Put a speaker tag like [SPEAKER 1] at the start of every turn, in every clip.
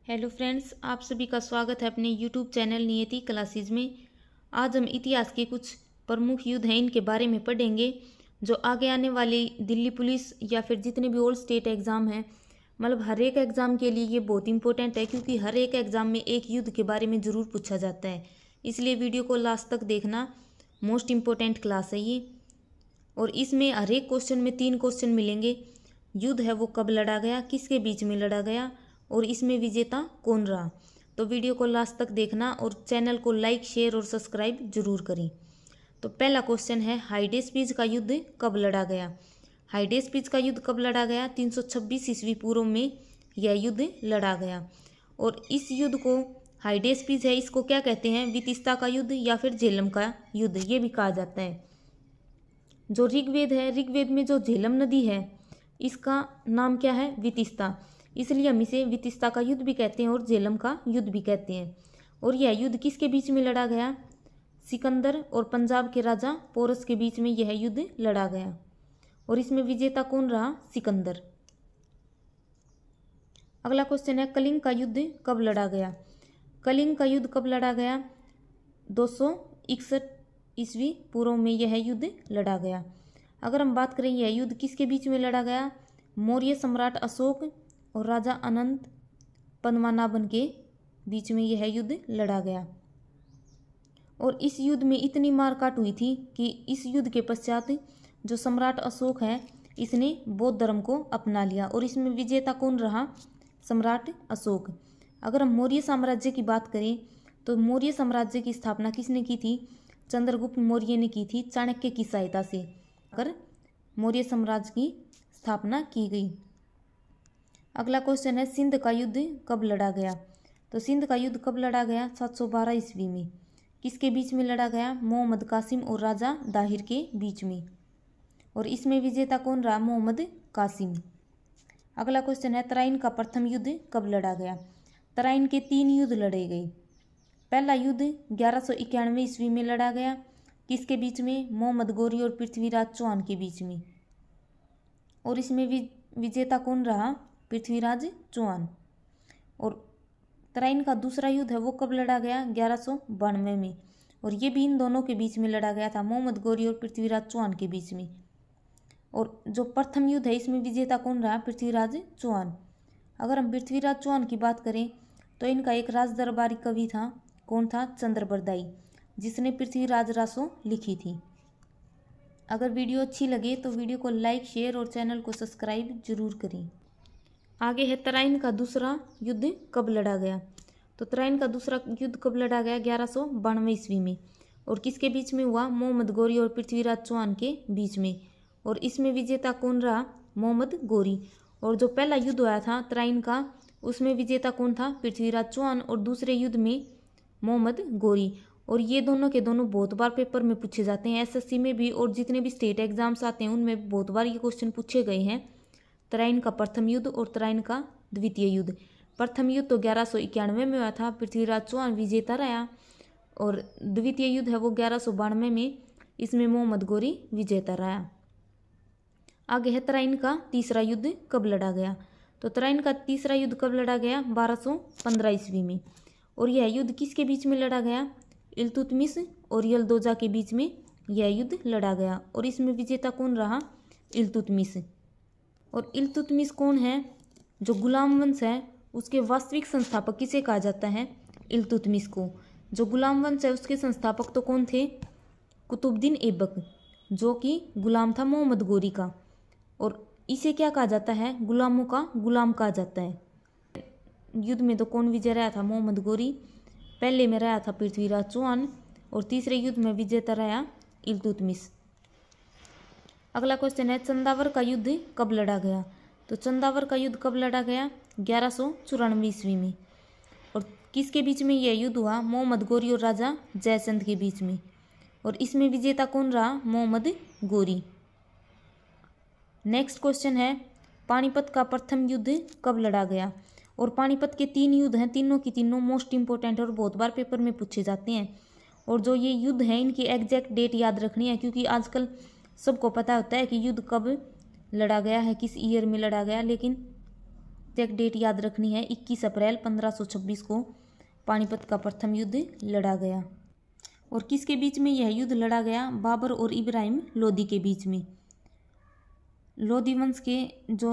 [SPEAKER 1] Hello friends, आप सभी का स्वागत है अपने यूट्यूब चैनल नियति क्लासेज में। आज हम इतिहास के कुछ प्रमुख युद्ध हैं इनके बारे में पढ़ेंगे जो आगे आने वाली दिल्ली पुलिस या फिर जितने भी ऑल स्टेट एग्ज़ाम हैं, मतलब हर एक एग्ज़ाम के लिए ये बहुत इंपॉर्टेंट है क्योंकि हर एक एग्ज़ाम में एक युद्ध के बारे में ज़रूर पूछा जाता है। इसलिए वीडियो को लास्ट तक देखना, मोस्ट इम्पोर्टेंट क्लास है ये। और इसमें हर एक क्वेश्चन में 3 क्वेश्चन मिलेंगे। युद्ध है वो कब लड़ा गया, किसके बीच में लड़ा गया और इसमें विजेता कौन रहा। तो वीडियो को लास्ट तक देखना और चैनल को लाइक, शेयर और सब्सक्राइब जरूर करें। तो पहला क्वेश्चन है, हाइडेस्पिज का युद्ध कब लड़ा गया। हाइडेस्पिज का युद्ध कब लड़ा गया? 326 ईस्वी पूर्व में यह युद्ध लड़ा गया। और इस युद्ध को हाइडेस्पिज है, इसको क्या कहते हैं? वितिस्ता का युद्ध या फिर झेलम का युद्ध ये भी कहा जाता है। जो ऋग्वेद है, ऋग्वेद में जो झेलम नदी है इसका नाम क्या है? वितिस्ता। इसलिए हम इसे वितिस्ता का युद्ध भी कहते हैं और झेलम का युद्ध भी कहते हैं। और यह युद्ध किसके बीच में लड़ा गया? सिकंदर और पंजाब के राजा पोरस के बीच में यह युद्ध लड़ा गया। और इसमें विजेता कौन रहा? सिकंदर। अगला क्वेश्चन है, कलिंग का युद्ध कब लड़ा गया। कलिंग का युद्ध कब लड़ा गया? 261 ईस्वी पूर्व में यह युद्ध लड़ा गया। अगर हम बात करें यह युद्ध किसके बीच में लड़ा गया? मौर्य सम्राट अशोक और राजा अनंत पद्मनाभन के बीच में यह युद्ध लड़ा गया। और इस युद्ध में इतनी मारकाट हुई थी कि इस युद्ध के पश्चात जो सम्राट अशोक है इसने बौद्ध धर्म को अपना लिया। और इसमें विजेता कौन रहा? सम्राट अशोक। अगर हम मौर्य साम्राज्य की बात करें तो मौर्य साम्राज्य की स्थापना किसने की थी? चंद्रगुप्त मौर्य ने की थी, चाणक्य की सहायता से अगर मौर्य साम्राज्य की स्थापना की गई। अगला क्वेश्चन है, सिंध का युद्ध कब लड़ा गया। तो सिंध का युद्ध कब लड़ा गया? 712 ईस्वी में। किसके बीच में लड़ा गया? मोहम्मद कासिम और राजा दाहिर के बीच में। और इसमें विजेता कौन रहा? मोहम्मद कासिम। अगला क्वेश्चन है, तराइन का प्रथम युद्ध कब लड़ा गया। तराइन के 3 युद्ध लड़े गए। पहला युद्ध 1191 ईस्वी में लड़ा गया। किसके बीच में? मोहम्मद गौरी और पृथ्वीराज चौहान के बीच में। और इसमें विजेता कौन रहा? पृथ्वीराज चौहान। और तराइन का दूसरा युद्ध है वो कब लड़ा गया? 1192 में। और ये भी इन दोनों के बीच में लड़ा गया था, मोहम्मद गौरी और पृथ्वीराज चौहान के बीच में। और जो प्रथम युद्ध है इसमें विजेता कौन रहा? पृथ्वीराज चौहान। अगर हम पृथ्वीराज चौहान की बात करें तो इनका एक राज दरबारी कवि था। कौन था? चंद्रबरदाई, जिसने पृथ्वीराज रासो लिखी थी। अगर वीडियो अच्छी लगे तो वीडियो को लाइक, शेयर और चैनल को सब्सक्राइब जरूर करें। आगे है, तराइन का दूसरा युद्ध कब लड़ा गया। तो तराइन का दूसरा युद्ध कब लड़ा गया? 1192 ईस्वी में। और किसके बीच में हुआ? मोहम्मद गौरी और पृथ्वीराज चौहान के बीच में। और इसमें विजेता कौन रहा? मोहम्मद गौरी। और जो पहला युद्ध हुआ था तराइन का उसमें विजेता कौन था? पृथ्वीराज चौहान। और दूसरे युद्ध में मोहम्मद गौरी। और ये दोनों के दोनों बहुत बार पेपर में पूछे जाते हैं, एसएससी में भी और जितने भी स्टेट एग्जाम्स आते हैं उनमें बहुत बार ये क्वेश्चन पूछे गए हैं। तराइन का प्रथम युद्ध और तराइन का द्वितीय युद्ध। प्रथम युद्ध तो 1191 में हुआ था, पृथ्वीराज चौहान विजेता रहा। और द्वितीय युद्ध है वो 1192 में, इसमें मोहम्मद गौरी विजेता रहा। आगे है, तराइन का तीसरा युद्ध कब लड़ा गया। तो तराइन का तीसरा युद्ध कब लड़ा गया? 1215 ईस्वी में। और यह युद्ध किसके बीच में लड़ा गया? इल्तुतमिश और यलदोजा के बीच में यह युद्ध लड़ा गया। और इसमें विजेता कौन रहा? इल्तुतमिश। और इल्तुतमिश कौन है? जो गुलाम वंश है उसके वास्तविक संस्थापक किसे कहा जाता है? इल्तुतमिश को। जो गुलाम वंश है उसके संस्थापक तो कौन थे? कुतुबुद्दीन ऐबक, जो कि गुलाम था मोहम्मद गौरी का। और इसे क्या कहा जाता है? गुलामों का गुलाम कहा जाता है। युद्ध में तो कौन विजय रहा था? मोहम्मद गौरी। पहले में रहा था पृथ्वीराज चौहान और तीसरे युद्ध में विजेता रहा इल्तुतमिश। अगला क्वेश्चन है, चंदावर का युद्ध कब लड़ा गया। तो चंदावर का युद्ध कब लड़ा गया? 1194 ईस्वी में। और किसके बीच में यह युद्ध हुआ? मोहम्मद गौरी और राजा जयचंद के बीच में। और इसमें विजेता कौन रहा? मोहम्मद गौरी। नेक्स्ट क्वेश्चन है, पानीपत का प्रथम युद्ध कब लड़ा गया। और पानीपत के 3 युद्ध हैं, तीनों की तीनों मोस्ट इंपॉर्टेंट और बहुत बार पेपर में पूछे जाते हैं। और जो ये युद्ध हैं इनकी एग्जैक्ट डेट याद रखनी है क्योंकि आजकल सबको पता होता है कि युद्ध कब लड़ा गया है, किस ईयर में लड़ा गया, लेकिन एग्जैक्ट डेट याद रखनी है। 21 अप्रैल 1526 को पानीपत का प्रथम युद्ध लड़ा गया। और किसके बीच में यह युद्ध लड़ा गया? बाबर और इब्राहिम लोदी के बीच में। लोदी वंश के जो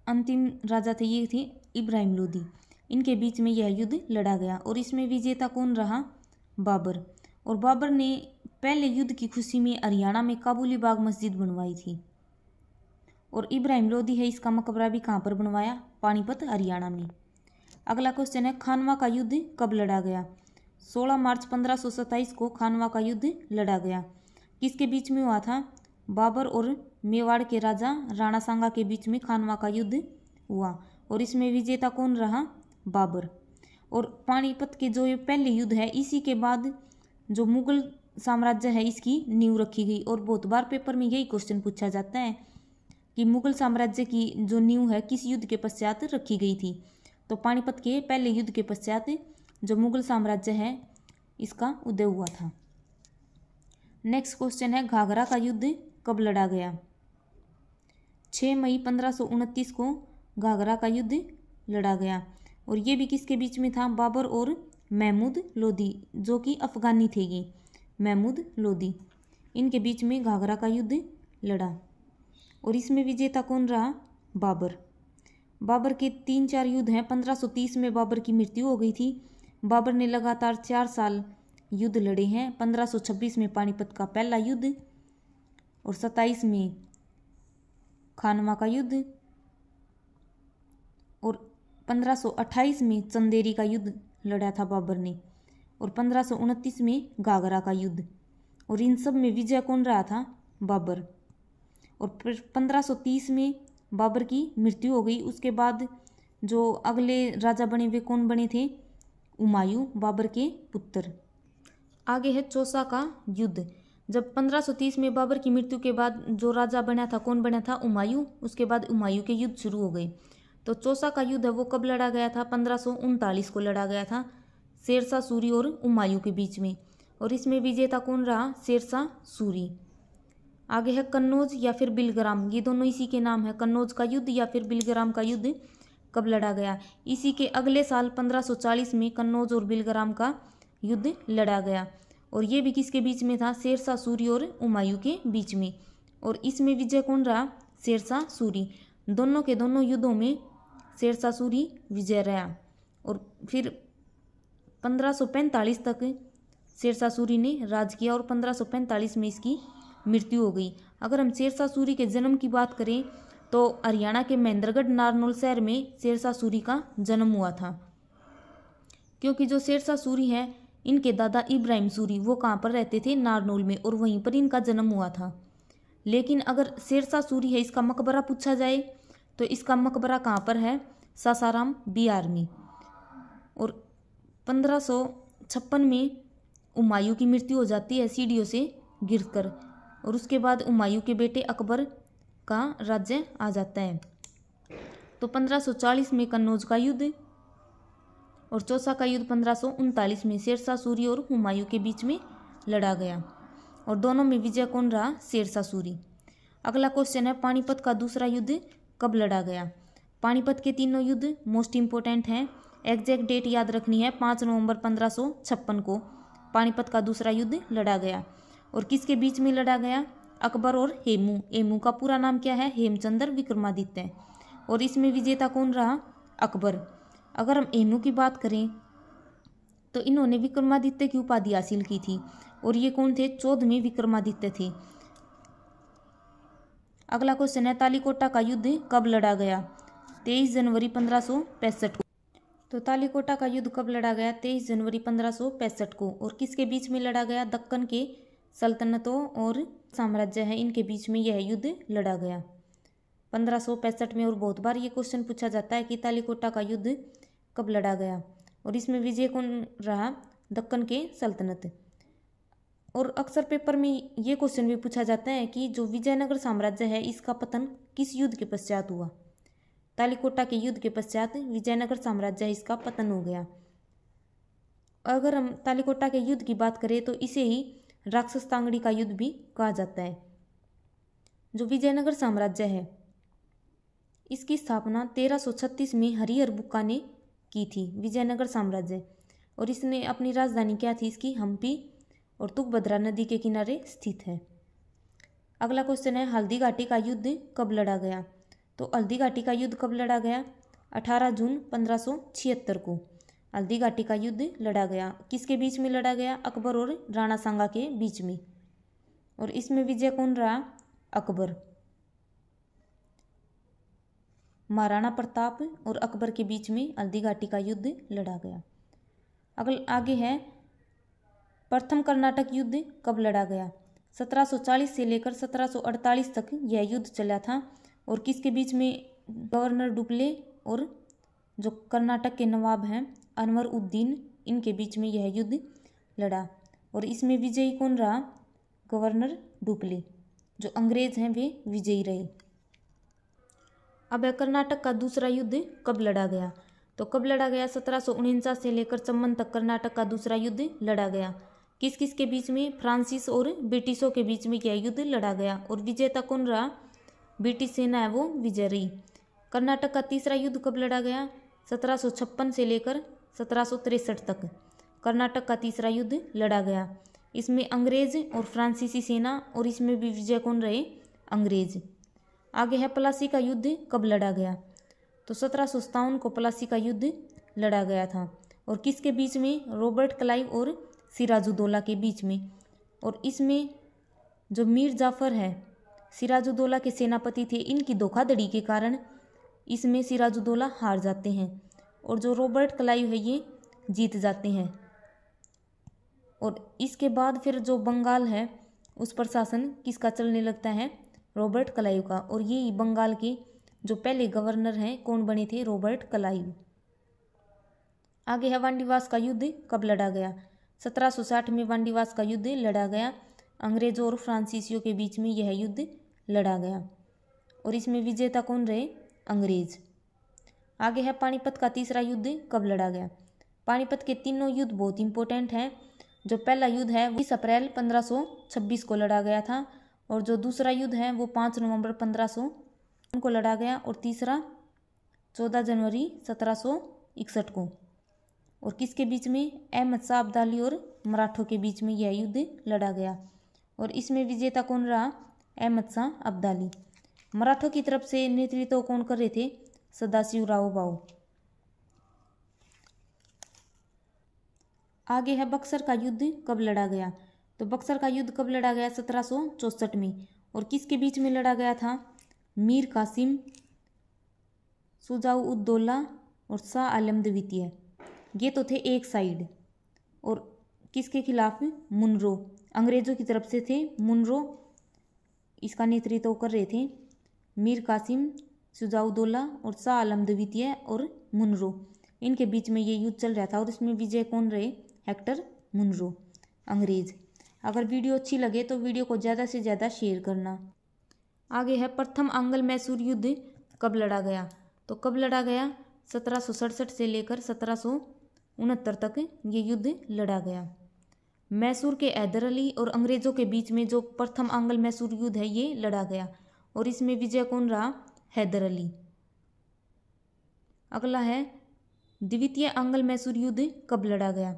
[SPEAKER 1] अंतिम राजा थे ये थे इब्राहिम लोदी, इनके बीच में यह युद्ध लड़ा गया। और इसमें विजेता कौन रहा? बाबर। और बाबर ने पहले युद्ध की खुशी में हरियाणा में काबुली बाग मस्जिद बनवाई थी। और इब्राहिम लोदी है, इसका मकबरा भी कहाँ पर बनवाया? पानीपत हरियाणा में। अगला क्वेश्चन है खानवा का युद्ध कब लड़ा गया? 16 मार्च 1527 को खानवा का युद्ध लड़ा गया। किसके बीच में हुआ था? बाबर और मेवाड़ के राजा राणा सांगा के बीच में खानवा का युद्ध हुआ। और इसमें विजेता कौन रहा? बाबर। और पानीपत के जो ये पहले युद्ध है, इसी के बाद जो मुगल साम्राज्य है इसकी नींव रखी गई। और बहुत बार पेपर में यही क्वेश्चन पूछा जाता है कि मुगल साम्राज्य की जो नींव है किस युद्ध के पश्चात रखी गई थी? तो पानीपत के पहले युद्ध के पश्चात जो मुगल साम्राज्य है इसका उदय हुआ था। नेक्स्ट क्वेश्चन है घाघरा का युद्ध कब लड़ा गया? 6 मई 1529 को घाघरा का युद्ध लड़ा गया। और ये भी किसके बीच में था? बाबर और महमूद लोदी, जो कि अफगानी थे ये महमूद लोदी, इनके बीच में घाघरा का युद्ध लड़ा। और इसमें विजेता कौन रहा? बाबर। बाबर के 3-4 युद्ध हैं। 1530 में बाबर की मृत्यु हो गई थी। बाबर ने लगातार 4 साल युद्ध लड़े हैं। 1526 में पानीपत का पहला युद्ध, और 27 में खानवा का युद्ध, और 1528 में चंदेरी का युद्ध लड़ा था बाबर ने, और 1529 में घाघरा का युद्ध। और इन सब में विजय कौन रहा था? बाबर। और फिर 1530 में बाबर की मृत्यु हो गई। उसके बाद जो अगले राजा बने वे कौन बने थे? हुमायूं, बाबर के पुत्र। आगे है चौसा का युद्ध। जब 1530 में बाबर की मृत्यु के बाद जो राजा बना था कौन बना था? हुमायूं। उसके बाद हुमायूं के युद्ध शुरू हो गए। तो चौसा का युद्ध है वो कब लड़ा गया था? 1539 को लड़ा गया था शेरशाह सूरी और हुमायूं के बीच में। और इसमें विजेता कौन रहा? शेरशाह सूरी। आगे है कन्नौज या फिर बिलग्राम, ये दोनों इसी के नाम है। कन्नौज का युद्ध या फिर बिलग्राम का युद्ध कब लड़ा गया? इसी के अगले साल 1540 में कन्नौज और बिलग्राम का युद्ध लड़ा गया। और ये भी किसके बीच में था? शेरशाह सूरी और हुमायूं के बीच में। और इसमें विजय कौन रहा? शेरशाह सूरी। दोनों के दोनों युद्धों में शेरशाह सूरी विजय रहा। और फिर 1545 तक शेरशाह सूरी ने राज किया और 1545 में इसकी मृत्यु हो गई। अगर हम शेरशाह सूरी के जन्म की बात करें तो हरियाणा के महेंद्रगढ़ नारनौल शहर में शेरशाह सूरी का जन्म हुआ था। क्योंकि जो शेरशाह सूरी है इनके दादा इब्राहिम सूरी वो कहाँ पर रहते थे? नारनौल में, और वहीं पर इनका जन्म हुआ था। लेकिन अगर शेरशाह सूरी है इसका मकबरा पूछा जाए तो इसका मकबरा कहाँ पर है? सासाराम, बिहार में। और 1556 में हुमायूं की मृत्यु हो जाती है सीढ़ियों से गिरकर। और उसके बाद हुमायूं के बेटे अकबर का राज्य आ जाता है। तो 1540 में कन्नौज का युद्ध और चौसा का युद्ध 1539 में शेरशाह सूरी और हुमायूं के बीच में लड़ा गया। और दोनों में विजय कौन रहा? शेरशाह सूरी। अगला क्वेश्चन है पानीपत का दूसरा युद्ध कब लड़ा गया? पानीपत के तीनों युद्ध मोस्ट इंपोर्टेंट हैं। एग्जैक्ट डेट याद रखनी है। 5 नवंबर 1556 को पानीपत का दूसरा युद्ध लड़ा गया। और किसके बीच में लड़ा गया? अकबर और हेमू। हेमू का पूरा नाम क्या है? हेमचंद्र विक्रमादित्य। और इसमें विजेता कौन रहा? अकबर। अगर हम हेमू की बात करें तो इन्होंने विक्रमादित्य की उपाधि हासिल की थी। और ये कौन थे? 14वें विक्रमादित्य थे। अगला क्वेश्चन है तालीकोटा का युद्ध कब लड़ा गया? 23 जनवरी 1565 को। तो तालीकोटा का युद्ध कब लड़ा गया? 23 जनवरी 1565 को। और किसके बीच में लड़ा गया? दक्कन के सल्तनतों और साम्राज्य है इनके बीच में यह युद्ध लड़ा गया 1565 में। और बहुत बार ये क्वेश्चन पूछा जाता है कि तालीकोटा का युद्ध कब लड़ा गया? और इसमें विजय कौन रहा? दक्कन के सल्तनत। और अक्सर पेपर में ये क्वेश्चन भी पूछा जाता है कि जो विजयनगर साम्राज्य है इसका पतन किस युद्ध के पश्चात हुआ? तालीकोटा के युद्ध के पश्चात विजयनगर साम्राज्य है इसका पतन हो गया। अगर हम तालीकोटा के युद्ध की बात करें तो इसे ही राक्षस तांगड़ी का युद्ध भी कहा जाता है। जो विजयनगर साम्राज्य है इसकी स्थापना 1336 में हरिहर बुक्का ने की थी, विजयनगर साम्राज्य। और इसने अपनी राजधानी क्या थी इसकी, हम्पी, और तुंगभद्रा नदी के किनारे स्थित है। अगला क्वेश्चन है, हल्दी घाटी का युद्ध कब लड़ा गया? तो हल्दी घाटी का युद्ध कब लड़ा गया? 18 जून 1576 को हल्दी घाटी का युद्ध लड़ा गया। किसके बीच में लड़ा गया? अकबर और राणा सांगा के बीच में। और इसमें विजय कौन रहा? अकबर। महाराणा प्रताप और अकबर के बीच में हल्दी घाटी का युद्ध लड़ा गया। आगे है, प्रथम कर्नाटक युद्ध कब लड़ा गया? 1740 से लेकर 1748 तक यह युद्ध चला था। और किसके बीच में? गवर्नर डुप्ले और जो कर्नाटक के नवाब हैं अनवर उद्दीन, इनके बीच में यह युद्ध लड़ा। और इसमें विजयी कौन रहा? Governor Dupleix. जो अंग्रेज हैं वे विजयी रहे। अब है, कर्नाटक का दूसरा युद्ध कब लड़ा गया? तो कब लड़ा गया? 1749 से लेकर 54 तक कर्नाटक का दूसरा युद्ध लड़ा गया। किस किस के बीच में? फ्रांसीस और ब्रिटिशों के बीच में यह युद्ध लड़ा गया। और विजेता कौन रहा? ब्रिटिश सेना है वो विजय रही। कर्नाटक का तीसरा युद्ध कब लड़ा गया? 1756 से लेकर 1763 तक कर्नाटक का तीसरा युद्ध लड़ा गया। इसमें अंग्रेज और फ्रांसीसी सेना, और इसमें भी विजय कौन रहे? अंग्रेज। आगे है, प्लासी का युद्ध कब लड़ा गया? तो 1757 को प्लासी का युद्ध लड़ा गया था। और किसके बीच में? रॉबर्ट क्लाइव और सिराजुद्दौला के बीच में। और इसमें जो मीर जाफर है, सिराजुद्दौला के सेनापति थे, इनकी धोखाधड़ी के कारण इसमें सिराजुद्दौला हार जाते हैं और जो रॉबर्ट क्लाइव है ये जीत जाते हैं। और इसके बाद फिर जो बंगाल है उस पर शासन किसका चलने लगता है? रॉबर्ट क्लाइव का। और ये बंगाल के जो पहले गवर्नर हैं कौन बने थे? Robert Clive. आगे है, वांडीवास का युद्ध कब लड़ा गया? 1760 में वांडीवास का युद्ध लड़ा गया। अंग्रेजों और फ्रांसीसियों के बीच में यह युद्ध लड़ा गया। और इसमें विजेता कौन रहे? अंग्रेज। आगे है, पानीपत का तीसरा युद्ध कब लड़ा गया? पानीपत के तीनों युद्ध बहुत इंपॉर्टेंट हैं। जो पहला युद्ध है वो 20 अप्रैल 1526 को लड़ा गया था। और जो दूसरा युद्ध है वो 5 नवंबर 1500 को लड़ा गया। और तीसरा 14 जनवरी 1761 को। और किसके बीच में? अहमद शाह अब्दाली और मराठों के बीच में यह युद्ध लड़ा गया। और इसमें विजेता कौन रहा? अहमद शाह अब्दाली। मराठों की तरफ से नेतृत्व कौन कर रहे थे? सदाशिवराव भाऊ। आगे है, बक्सर का युद्ध कब लड़ा गया? तो बक्सर का युद्ध कब लड़ा गया? 1764 में। और किसके बीच में लड़ा गया था? मीर कासिम, शुजाउद्दौला और शाह आलम द्वितीय, ये तो थे एक साइड। और किसके खिलाफ? मुनरो, अंग्रेजों की तरफ से थे मुनरो, इसका नेतृत्व कर रहे थे। मीर कासिम, शुजाउद्दौला और शाह आलम द्वितीय और मुनरो, इनके बीच में ये युद्ध चल रहा था। और इसमें विजय कौन रहे? हेक्टर मुनरो, अंग्रेज। अगर वीडियो अच्छी लगे तो वीडियो को ज़्यादा से ज़्यादा शेयर करना। आगे है, प्रथम आंग्ल मैसूर युद्ध कब लड़ा गया? तो कब लड़ा गया? 1767 से लेकर 1769 तक ये युद्ध लड़ा गया। मैसूर के हैदर अली और अंग्रेजों के बीच में जो प्रथम आंग्ल मैसूर युद्ध है ये लड़ा गया। और इसमें विजय कौन रहा? हैदर अली। अगला है, द्वितीय आंग्ल मैसूर युद्ध कब लड़ा गया?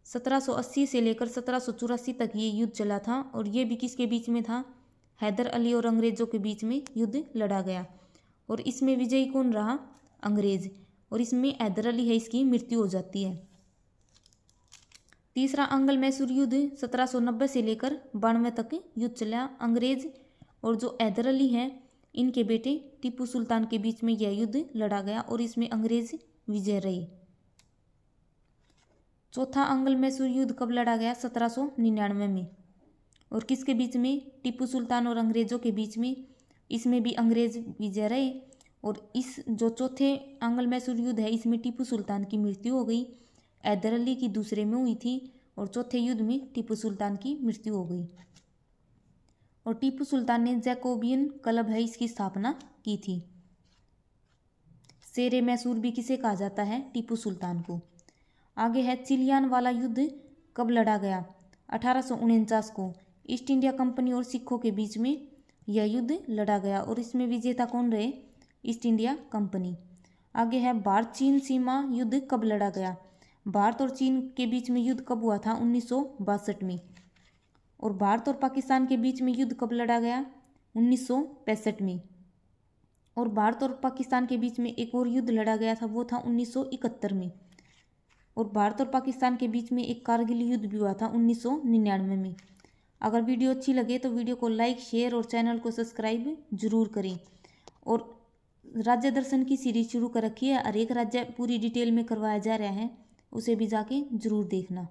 [SPEAKER 1] 1780 से लेकर 1784 तक ये युद्ध चला था। और ये भी किसके बीच में था? हैदर अली और अंग्रेजों के बीच में युद्ध लड़ा गया। और इसमें विजयी कौन रहा? अंग्रेज। और इसमें हैदर अली है, इसकी मृत्यु हो जाती है। तीसरा आंग्ल मैसूर युद्ध 1790 से लेकर 92 तक युद्ध चला। अंग्रेज और जो हैदर अली हैं इनके बेटे टीपू सुल्तान के बीच में यह युद्ध लड़ा गया। और इसमें अंग्रेज विजय रहे। चौथा आंग्ल मैसूर युद्ध कब लड़ा गया? 1799 में। और किसके बीच में? टीपू सुल्तान और अंग्रेजों के बीच में। इसमें भी अंग्रेज विजय रहे। और इस जो चौथे आंग्ल मैसूर युद्ध है इसमें टीपू सुल्तान की मृत्यु हो गई। हैदर अली की दूसरे में हुई थी और चौथे युद्ध में टीपू सुल्तान की मृत्यु हो गई। और टीपू सुल्तान ने जैकोबियन क्लब है इसकी स्थापना की थी। शेरे मैसूर भी किसे कहा जाता है? टीपू सुल्तान को। आगे है, चिलियान वाला युद्ध कब लड़ा गया? 1849 को। ईस्ट इंडिया कंपनी और सिखों के बीच में यह युद्ध लड़ा गया। और इसमें विजेता कौन रहे? East India company. आगे है भारत चीन सीमा युद्ध कब लड़ा गया। भारत और चीन के बीच में युद्ध कब हुआ था? 1962 में। और भारत और पाकिस्तान के बीच में युद्ध कब लड़ा गया? 1965 में। और भारत और पाकिस्तान के बीच में एक और युद्ध लड़ा गया था, वो था 1971 में। और भारत और पाकिस्तान के बीच में एक कारगिल युद्ध भी हुआ था 1999 में। अगर वीडियो अच्छी लगे तो वीडियो को लाइक, शेयर और चैनल को सब्सक्राइब जरूर करें। और राज्य दर्शन की सीरीज शुरू कर रखी है, हर एक राज्य पूरी डिटेल में करवाया जा रहा है, उसे भी जाके जरूर देखना।